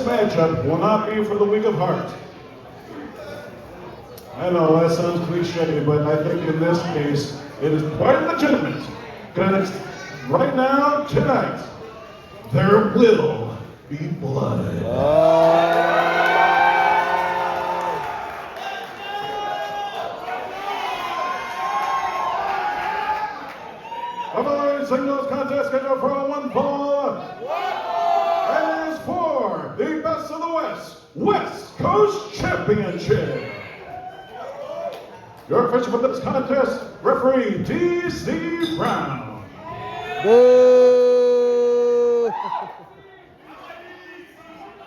matchup will not be for the weak of heart. I know that sounds cliche, but I think in this case, it is quite legitimate. Because right now, tonight, there will be blood. Singles contest scheduled for one fall. And it is for the Best of the West Coast Championship. Your official for this contest, referee D.C. Brown. Boo!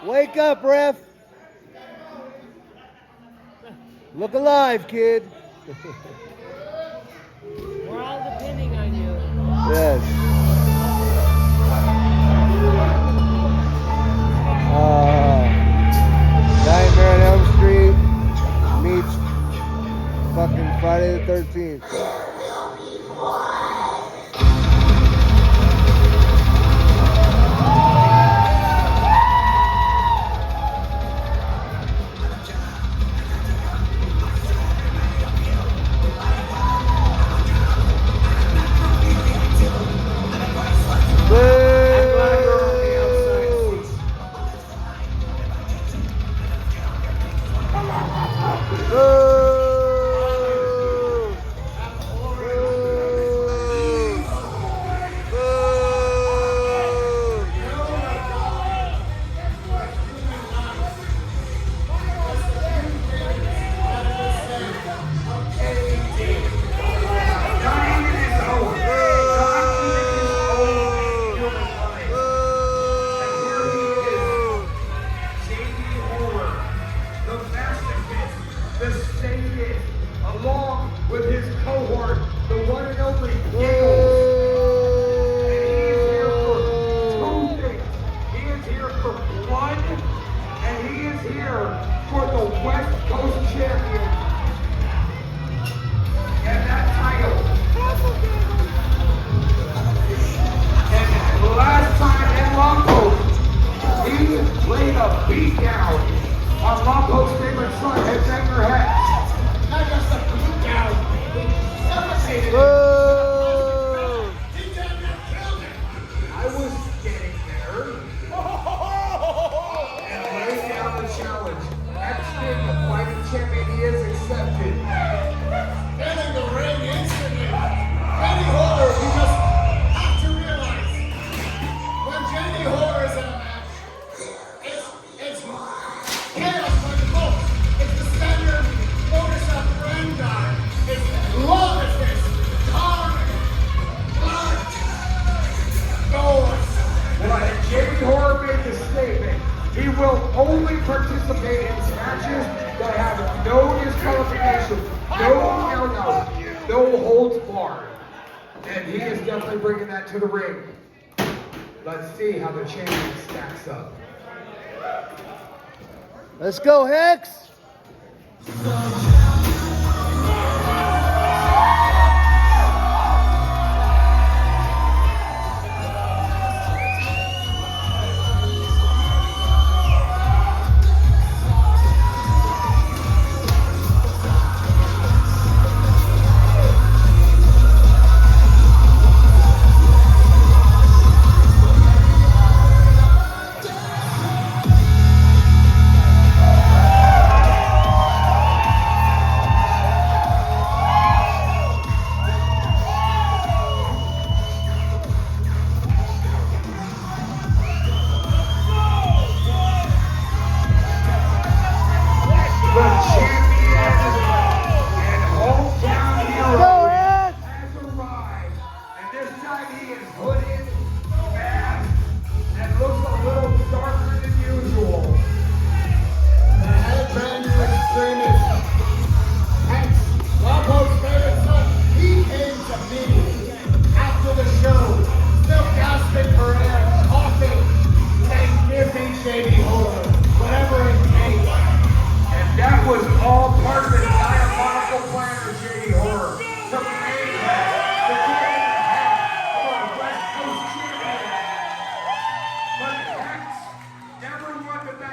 Wake up, ref. Look alive, kid. We're all depending on you. Yes. Nightmare on Elm Street meets fucking Friday the 13th. Laid a beat down on Lompoc's favorite son, Headbanger Hex. Not just a beat down, he suffocated him. He damn near killed him. I was getting there. And laid down the challenge. Next thing, the fighting champion he is accepted. Getting the ring instantly. Jenny Horror, you just have to realize, when Jenny Horror is in a match, it's chaos by the most. It's the standard modus operandi. It's lawlessness, carnage, blood, doors. Well, if Jamie Horror made the statement, he will only participate in matches that have no disqualification, no holds barred. And he is definitely bringing that to the ring. Let's see how the champion stacks up. Let's go, Hex!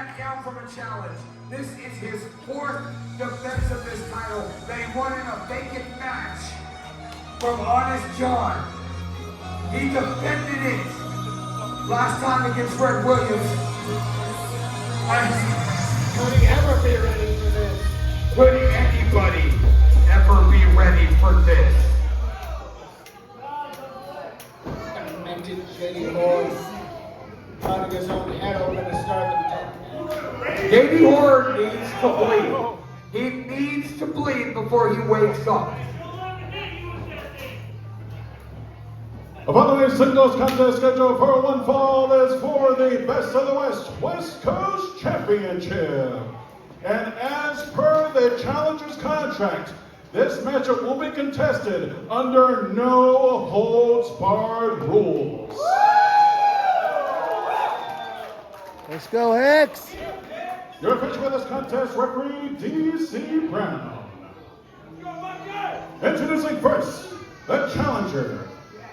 back down from a challenge. This is his 4th defense of this title that he won in a vacant match from Honest John. He defended it last time against Red Williams. Could he ever be ready for this? Could anybody ever be ready for this? Mentioned JD Horn cutting his own head open to start the match. JD Horn needs to bleed. He needs to bleed before he wakes up. The following singles contest scheduled for one fall is for the Best of the West Coast Championship. And as per the challenger's contract, this matchup will be contested under no holds barred rules. Let's go, Hex. Your official for this contest, referee D.C. Brown. Introducing first, the challenger,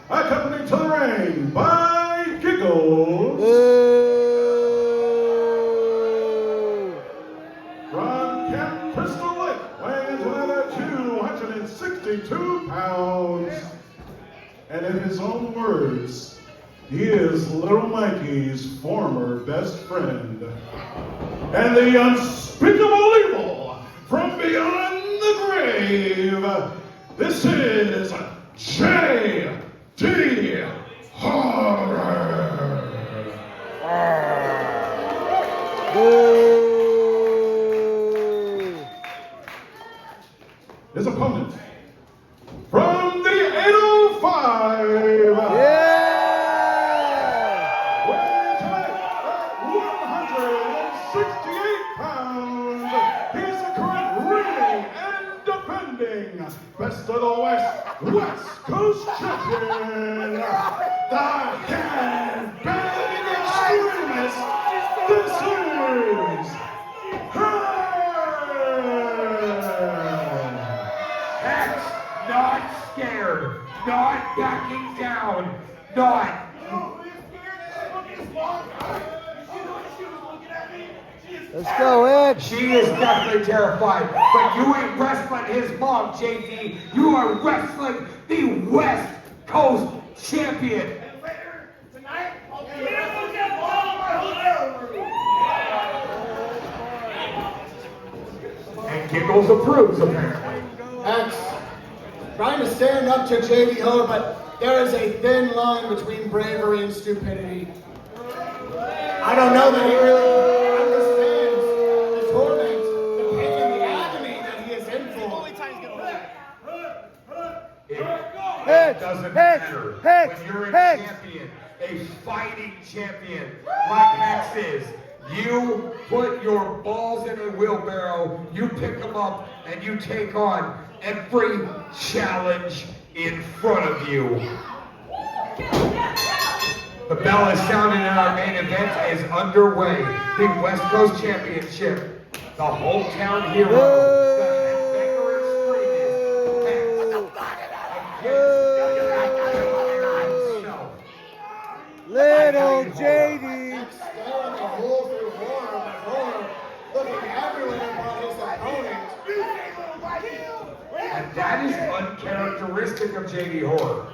accompanied to the ring by Giggles. From Camp Crystal Lake, weighing in at 262 pounds. And in his own words, he is Little Mikey's former best friend. And the unspeakable evil from beyond the grave, this is J.D. Horror. His opponent from the 805. Weighing at 168 pounds. He's the current reigning and defending Best of the West Coast Champion, the head-banging extremist. This is Hex, not scared, not backing down, not. Let's go, Hex. She is definitely terrified, but you ain't wrestling his mom, JD. You are wrestling the West Coast Champion. And Giggles approves, apparently. X trying to stand up to JD Horn, but there is a thin line between bravery and stupidity. I don't know that he really understands the torment, the pain, and the agony that he is in for. It doesn't matter when you're a champion, a fighting champion like Hex is. You put your balls in a wheelbarrow, you pick them up, and you take on every challenge in front of you. The bell is sounding and our main event is underway. The West Coast Championship. The hometown hero. The headbanger extremist. Little JD. Staring the hole through horror, but horror looking everywhere but his opponent. And that is uncharacteristic of JD Horror.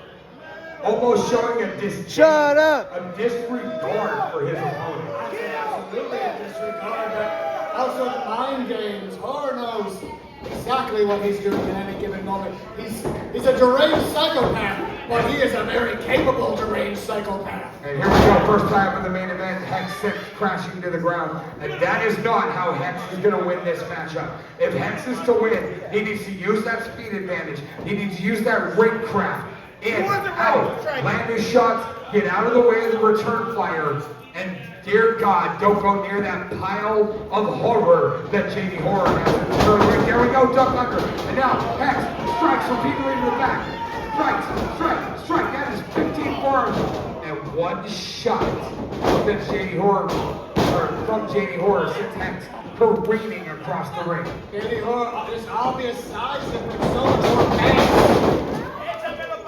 Almost showing a Shut up. a disregard for his opponent. Absolutely a disregard, but also the mind games. Horror knows exactly what he's doing at any given moment. He's a deranged psychopath, but he is a very capable deranged psychopath. And here we go, first time in the main event, Hex sent crashing to the ground. And that is not how Hex is going to win this matchup. If Hex is to win, he needs to use that speed advantage. He needs to use that ring craft. In, out, land his shots, get out of the way of the return fire, and dear God, don't go near that pile of horror that JD Horror has in the third ring. There we go, duck under. And now, Hex strikes repeatedly to the back. Strike. That is 15 forms. And one shot from JD Horror, sends Hex careening across the ring. JD Horror, there's obvious size difference, so much more pain.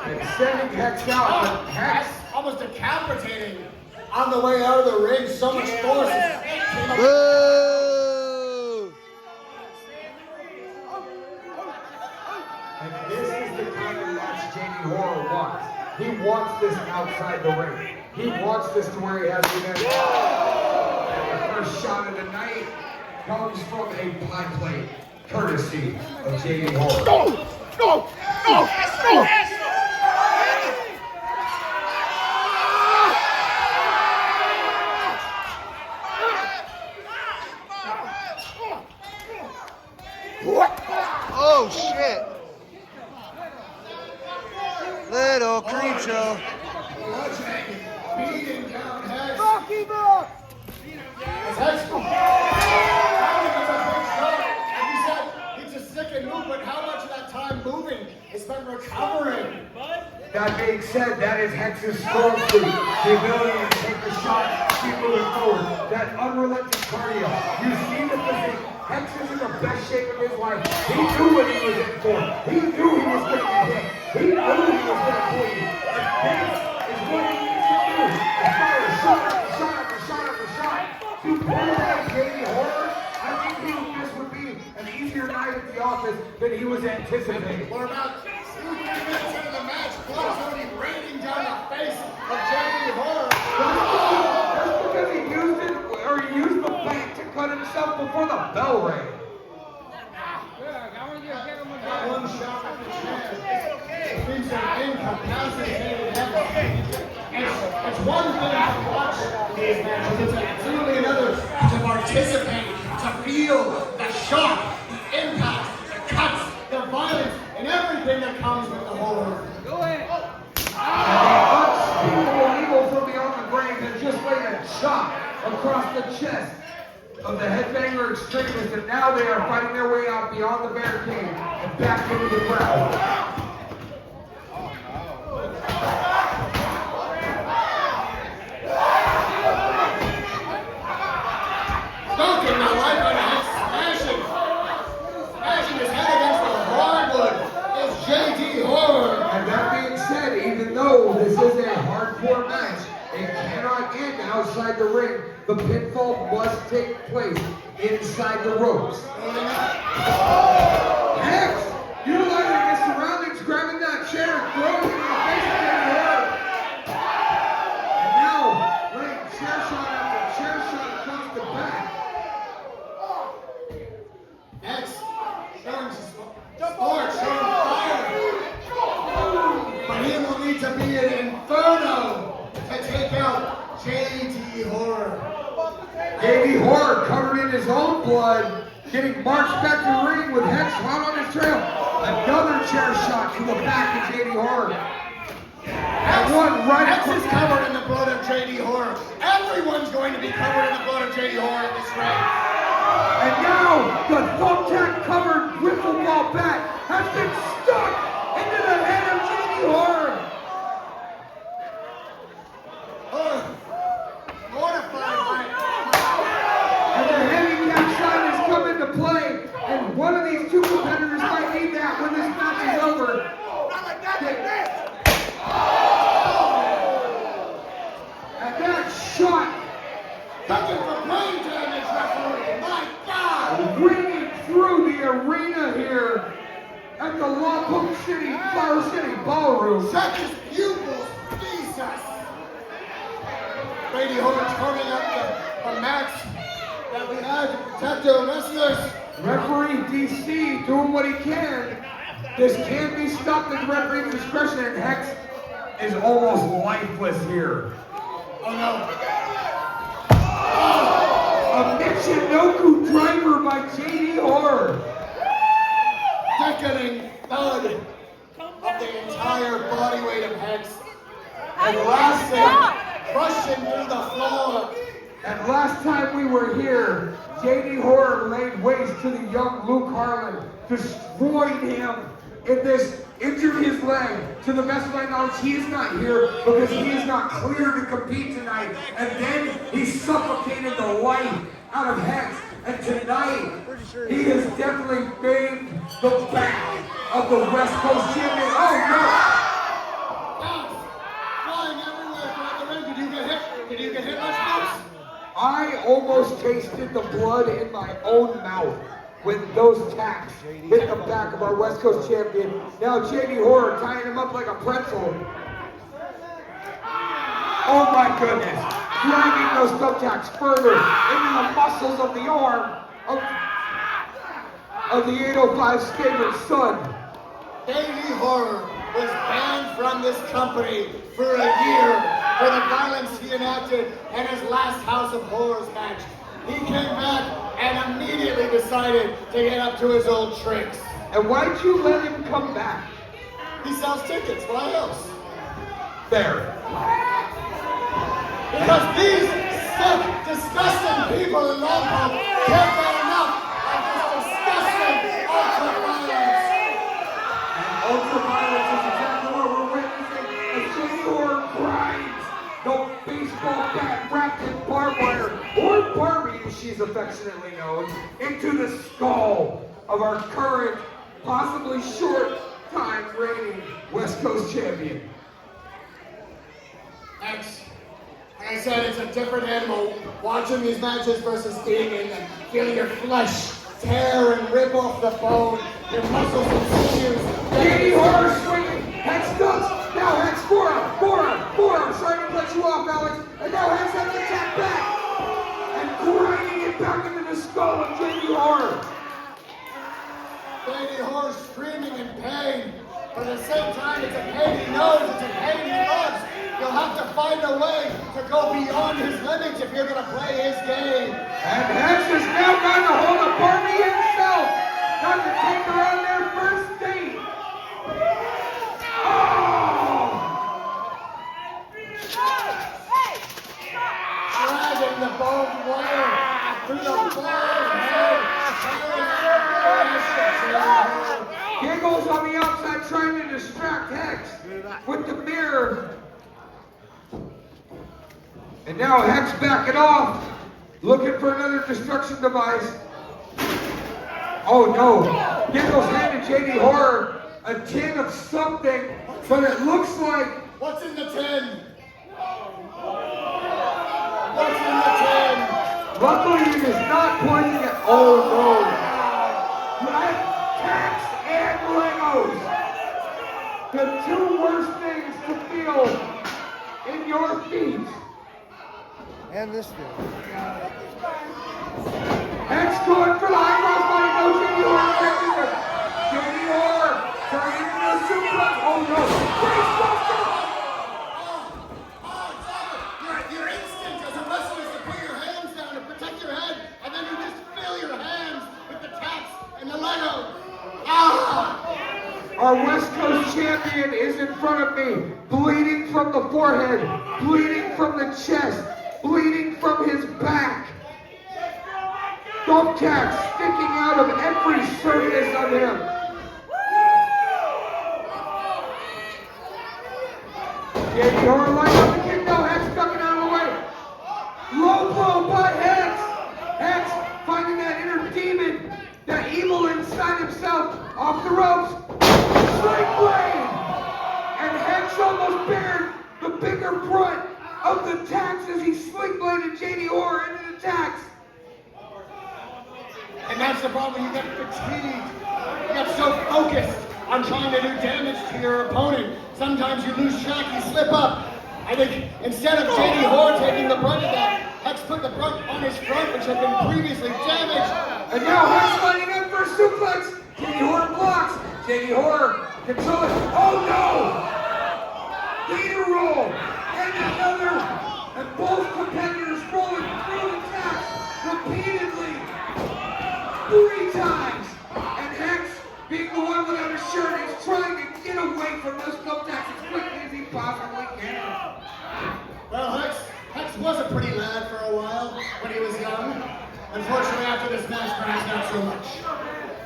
And sending Hex out, but Hex Almost decapitating on the way out of the ring. So much force. Boo! wants this outside the ring. He wants this to where he has the event. And the first shot of the night comes from a pie plate, courtesy of JD Horror. No! No! No! No! Oh shit! Little creature. Beating down Hex. Rocky Brock! As Hex like you said, it's a second move, but how much of that time moving is spent recovering? That being said, that is Hex's strong suit. The ability to take the shot, keep moving forward. That unrelenting cardio. You see the physique. Hex is in the best shape of his life. He knew what he was in for. He knew he was going to get hit. He knew he was going to bleed. And this is what he needs to do. To fire shot after shot after shot after shot. To pull that JD Horror, I think this would be an easier night at the office than he was anticipating. We're about 2 minutes into the match. Blood's going to be raining down the face of JD Horror. That's because he used it, or he used the plant to cut himself before the bell rang. That one shot at the chest leaves him incapacitated. It's one thing to watch these matches. It's absolutely another to participate, to feel the shock, the impact, the cuts, the violence, and everything that comes with the horror. Go ahead. And the unspeakable evil from beyond the grave has just laid a shot across the chest of the headbanger extremist, and now they are fighting their way out beyond the barricade and back into the crowd. Duncan, the right on Hex, smashing his head against the hardwood is JD Horror. And that being said, even though this is a hardcore match, it cannot end outside the ring. The pinfall must take place inside the ropes. Hex, utilizing his surroundings, grabbing that chair, throwing it in the face of JD Horror. And now, laying chair shot after chair shot across the back. Hex showing sport, showing fire. But he will need to be an inferno to take out JD Horror. JD Horror covered in his own blood, getting marched back to the ring with Hex hot on his trail. Another chair shot to the back of JD Horror. And one right Hex across. is covered in the blood of JD Horror. Everyone's going to be covered in the blood of JD Horror in this ring. And now the thumbtack covered wiffle ball bat has been stuck into the head of JD Horror. Mortified by And the handicap shot has come into play. And one of these two competitors might need that when this match is over. And that shot Duncan for brain damage, referee. My God! ringing through the arena here at the Lompoc City, Flower City Ballroom. Such as pupils, Jesus! JD Horror turning up the match that we had to protect our wrestlers. Referee DC doing what he can. This can be stopped at the referee's discretion, and Hex is almost lifeless here. Oh no. A Michinoku driver by JD Horror. Thickening thud of the entire body weight of Hex. And lastly, rushing through the floor. And last time we were here, JD Horror laid waste to the young Luke Harlan, destroyed him in this, injured his leg. To the best of my knowledge, he is not here because he is not clear to compete tonight. And then he suffocated the life out of Hex. And tonight, he has definitely made the back of the West Coast champion. Oh Flying everywhere throughout the ring. Did you get hit? Did you get hit much, folks? no! I almost tasted the blood in my own mouth when those tacks hit the back of our West Coast champion. Now JD Horror tying him up like a pretzel. Oh my goodness. Dragging those thumbtacks further into the muscles of the arm of the 805's favorite son. Baby Horror was banned from this company for a year for the violence he enacted in his last House of Horrors match. He came back and immediately decided to get up to his old tricks. And why'd you let him come back? He sells tickets, why else? Fair. Because these sick, disgusting people in Lompoc can't get enough of this disgusting ultra-violence. Ultraviolence is exactly what we're witnessing as Junior grinds the baseball bat wrapped in barbed wire, or Barbie as she's affectionately known, into the skull of our current, possibly short-time reigning West Coast champion. X, like I said, it's a different animal. Watching these matches versus being in them, feeling your flesh tear and rip off the bone, your muscles and sinews. Katie Horror swinging, Hex ducks, now Hex forearm, starting to let you off, Alex, and now Hex has to attack back, and grinding it back into the skull of Katie Horror. Baby Horror screaming in pain, but at the same time, it's a pain he knows, it's a pain he loves. You'll have to find a way to go beyond his limits if you're gonna play his game. And Hex has now got a hold of Barbie himself, not to take her on their first date. Dragging the barbed wire through the barbed head. Giggles on the outside trying to distract Hex with the mirror. And now Hex backing off, looking for another destruction device. Oh no, Giggles handed JD Horror a tin of something, but it looks like... What's in the tin? What's in the tin? Luckily it is not pointing at... Oh no. Red Tax and Legos. The two worst things to feel in your feet. And this dude. Hex going for the high cross body. No, JD Horror catches it. JD Horror turning into a suplex. Oh no. Facebuster. Your instinct as a wrestler is to put your hands down to protect your head, and then you just fill your hands with the taps and the Lego. Our West Coast champion is in front of me, bleeding from the forehead, bleeding from the chest, bleeding from his back. Thumbtacks sticking out of every surface of him. JD Horror lights up the kick, no, Hex ducking out of the way. Low blow by Hex. Hex finding that inner demon, that evil inside himself, off the ropes. Sling blade! And Hex almost bared the bigger brunt of the tax as he sling bladed JD Horror into the tax. And that's the problem, you get fatigued. You get so focused on trying to do damage to your opponent. Sometimes you lose track, you slip up. I think instead of JD Horror taking the brunt of that, Hex put the brunt on his front, which had been previously damaged. And now Hex lining up for a suplex. JD Horror blocks. JD Horror controls. Oh no! Gator roll! And another! And both competitors rolling through the tax repeatedly. 3 times! And Hex, being the one without a shirt, is trying to get away from those thumbtacks as quickly as he possibly can. Well, Hex was a pretty lad for a while when he was young. Unfortunately, after this match, perhaps not so much.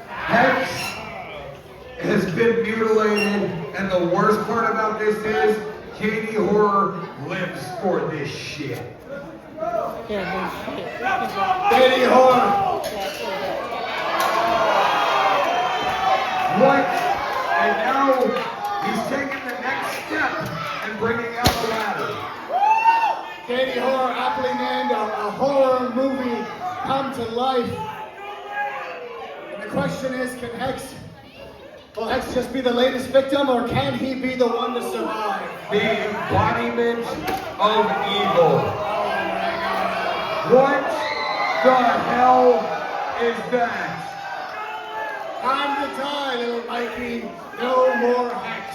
Hex has been mutilated, and the worst part about this is JD Horror lives for this shit. Yeah, no shit. JD Horror! What? And now he's taking the next step and bringing out the ladder. JD Horror aptly named a horror movie come to life. And the question is, can Hex, will Hex just be the latest victim, or can he be the one to survive? the embodiment of evil. What the hell is that? Time to die, little Mikey. No more hex.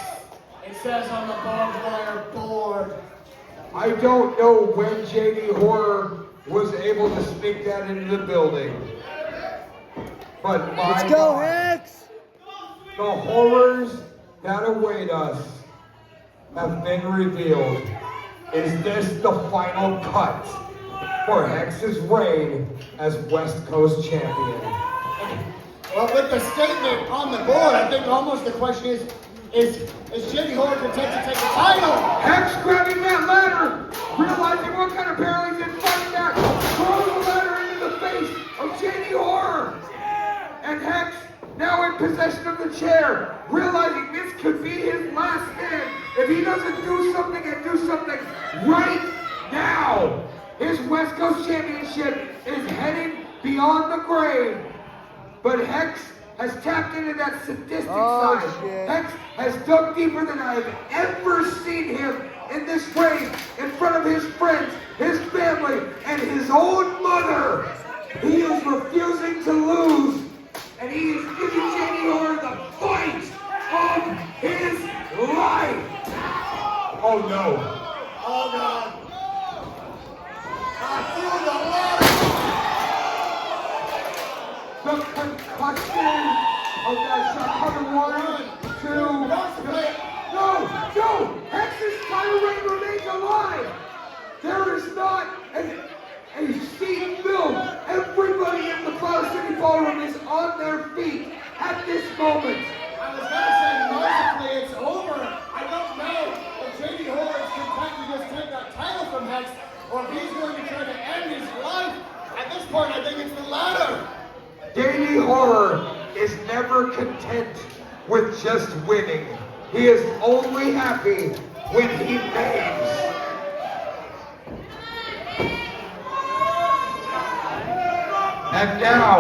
It says on the barbed wire board. I don't know when JD Horror was able to sneak that into the building. But my Let's go, God, Hex! the horrors that await us have been revealed. Is this the final cut for Hex's reign as West Coast champion? Well, with the statement on the board, I think almost the question is JD Horror content to take the title? Hex grabbing that ladder, realizing what kind of peril he's in fighting that, throws the ladder into the face of JD Horror. And Hex, now in possession of the chair, realizing this could be his last stand if he doesn't do something and do something right now. His West Coast Championship is heading beyond the grave. But Hex has tapped into that sadistic side. Shit. Hex has dug deeper than I have ever seen him in this ring, in front of his friends, his family, and his own mother. He is refusing to lose, and he is giving JD Horror the fight of his life. Oh no. Oh God. I feel the ladder. The concussion of that shot. Cover 1, 2. No! Hex's title reign remains alive. There is not a seat filled. Everybody in the Cloud City Ballroom is on their feet at this moment. I was gonna say mercifully it's over. I don't know if JD Horror is content to just take that title from Hex, or if he's going to try to end his life. At this point, I think it's the latter. JD Horror is never content with just winning. He is only happy when he names. And now,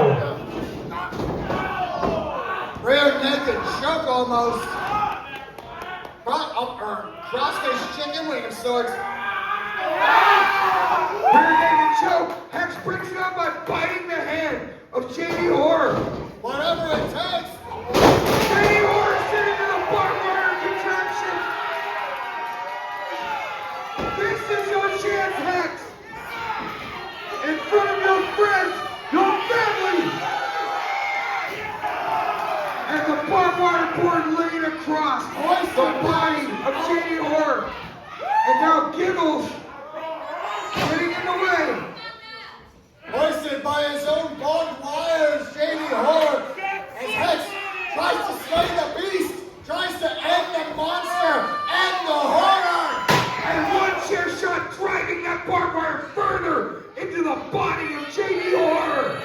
Rear naked choke almost. Cross-face chicken wing of sorts. rear naked choke. Hex brings it up by biting the hand of JD Horror. Whatever it takes. JD Horror sitting in a barbed wire contraption. This is your chance, Hex. In front of your friends, your family. And the barbed wire board laying across the body of JD Horror. And now Giggles getting in the way. Hoisted by his own barbed wires, JD Horror, as Hex tries to slay the beast, tries to end the monster, end the horror! And one chair shot driving that barbed wire further into the body of JD Horror.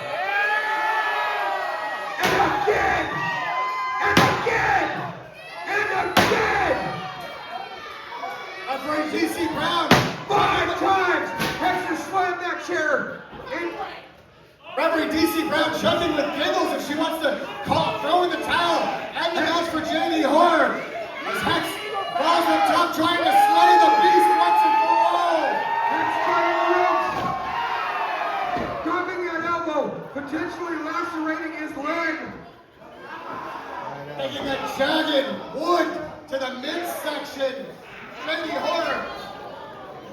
And again! And again! And again! Referee DC Brown, 5 times! Hex has slammed that chair in. Referee DC Brown chugging with Giggles if she wants to throw in the towel, and the match for JD Horror, as Hex falls on top trying to slay the beast once and for all. Hex cutting the ropes. Dropping that elbow, potentially lacerating his leg. Taking a jagged wood to the midsection. JD Horror,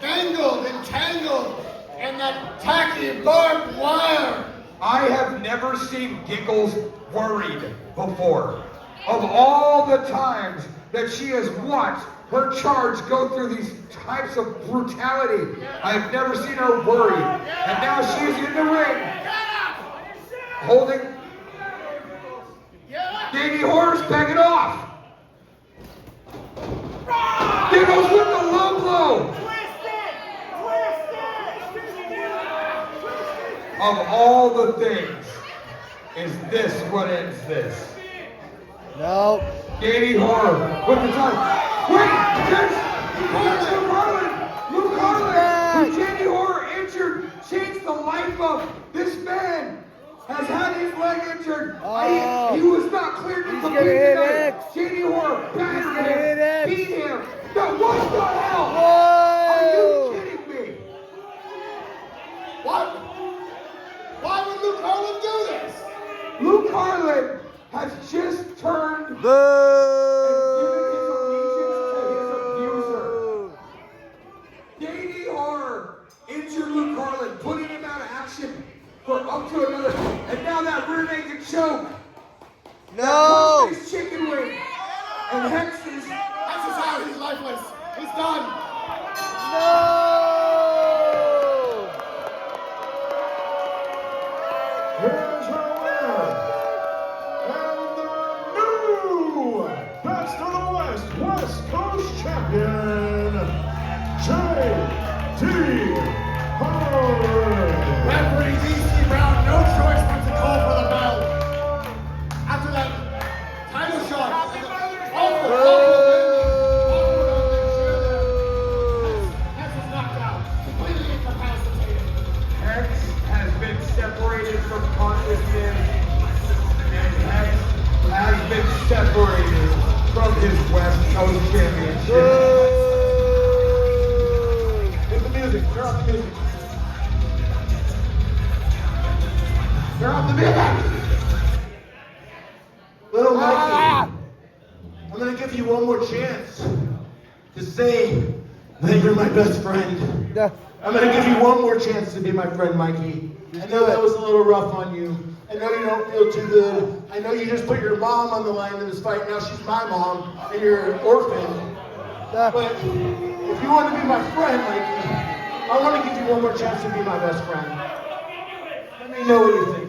dangled and tangled in that tacky barbed wire. I have never seen Giggles worried before. Of all the times that she has watched her charge go through these types of brutality, I have never seen her worried. And now she is in the ring, holding. JD Horror's backing off. Giggles with the low blow. Of all the things, is this what ends this? No. JD Horror with the time. Wait! There's Luke Harlan! Luke Harlan! Who JD Horror injured, changed the life of. This man has had his leg injured. He was not cleared to He's compete gonna hit tonight. X. JD Horror gonna hit battered him, X. beat him. No! What the hell? Are you kidding me? What? Why would Luke Harlan do this? Luke Harlan has just turned and Boo! given his allegiance to his abuser. JD Horror injured Luke Harlan, putting him out of action for up to another. And now that rear naked choke. No! His chicken wing. And Hex is out. He's lifeless. He's done. No! Here's your winner, and the new Best of the West West Coast champion, J.D. Howard. Referee DC Brown, no choice but to call for the bell. After that title shot, Hex was knocked out, completely incapacitated. Hex has been separated from consciousness, and Hex has been separated from his West Coast Championship. Hit the music. Turn off the music. Turn off the music. Little Mikey, I'm gonna give you one more chance to say that you're my best friend. No. I'm gonna give you one more chance to be my friend, Mikey. I know that was a little rough on you. I know you don't feel too good. I know you just put your mom on the line in this fight. Now she's my mom, and you're an orphan. But if you want to be my friend, Mikey, I want to give you one more chance to be my best friend. Let me know what you think.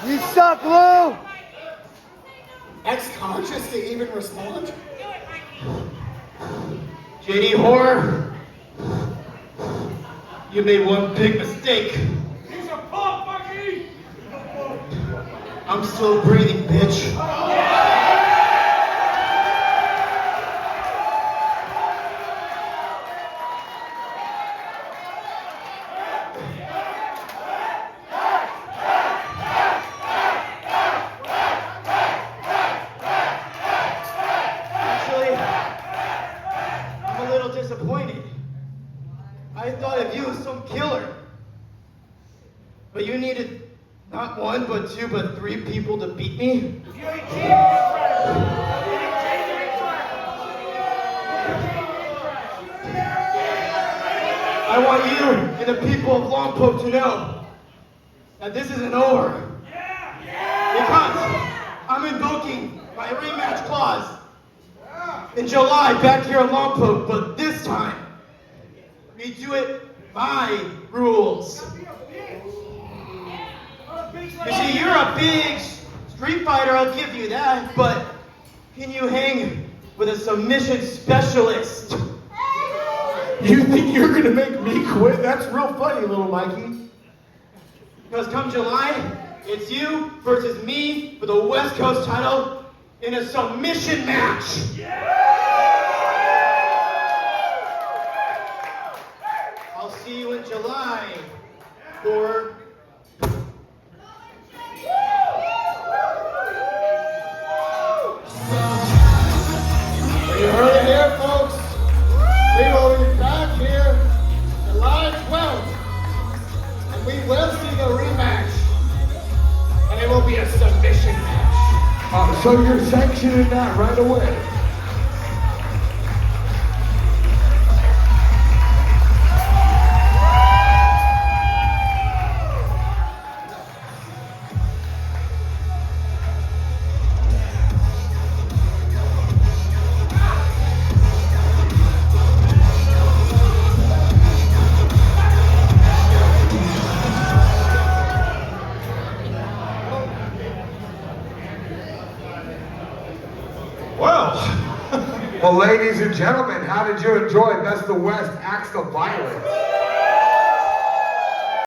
You suck, Lou! Ex-conscious to even respond? JD Horror, you made one big mistake. He's a punk, Mikey! I'm still breathing, bitch. Actually, I'm a little disappointed. I thought of you as some killer. But you needed not one, but two, but three people to beat me? I want you and the people of Lompoc to know that this isn't over. Because I'm invoking my rematch clause in July back here in Lompoc, but this time we do it by rules. You see, you're a big street fighter, I'll give you that, but can you hang with a submission specialist? You think you're gonna make me quit? That's real funny, little Mikey. Because come July, it's you versus me for the West Coast title in a submission match. I'll see you in July for... You heard it here, folks. We will be back here July 12th. And we will see the rematch. And it will be a submission match. So you're sanctioning that right away? Well, ladies and gentlemen, how did you enjoy Best of the West Acts of Violence?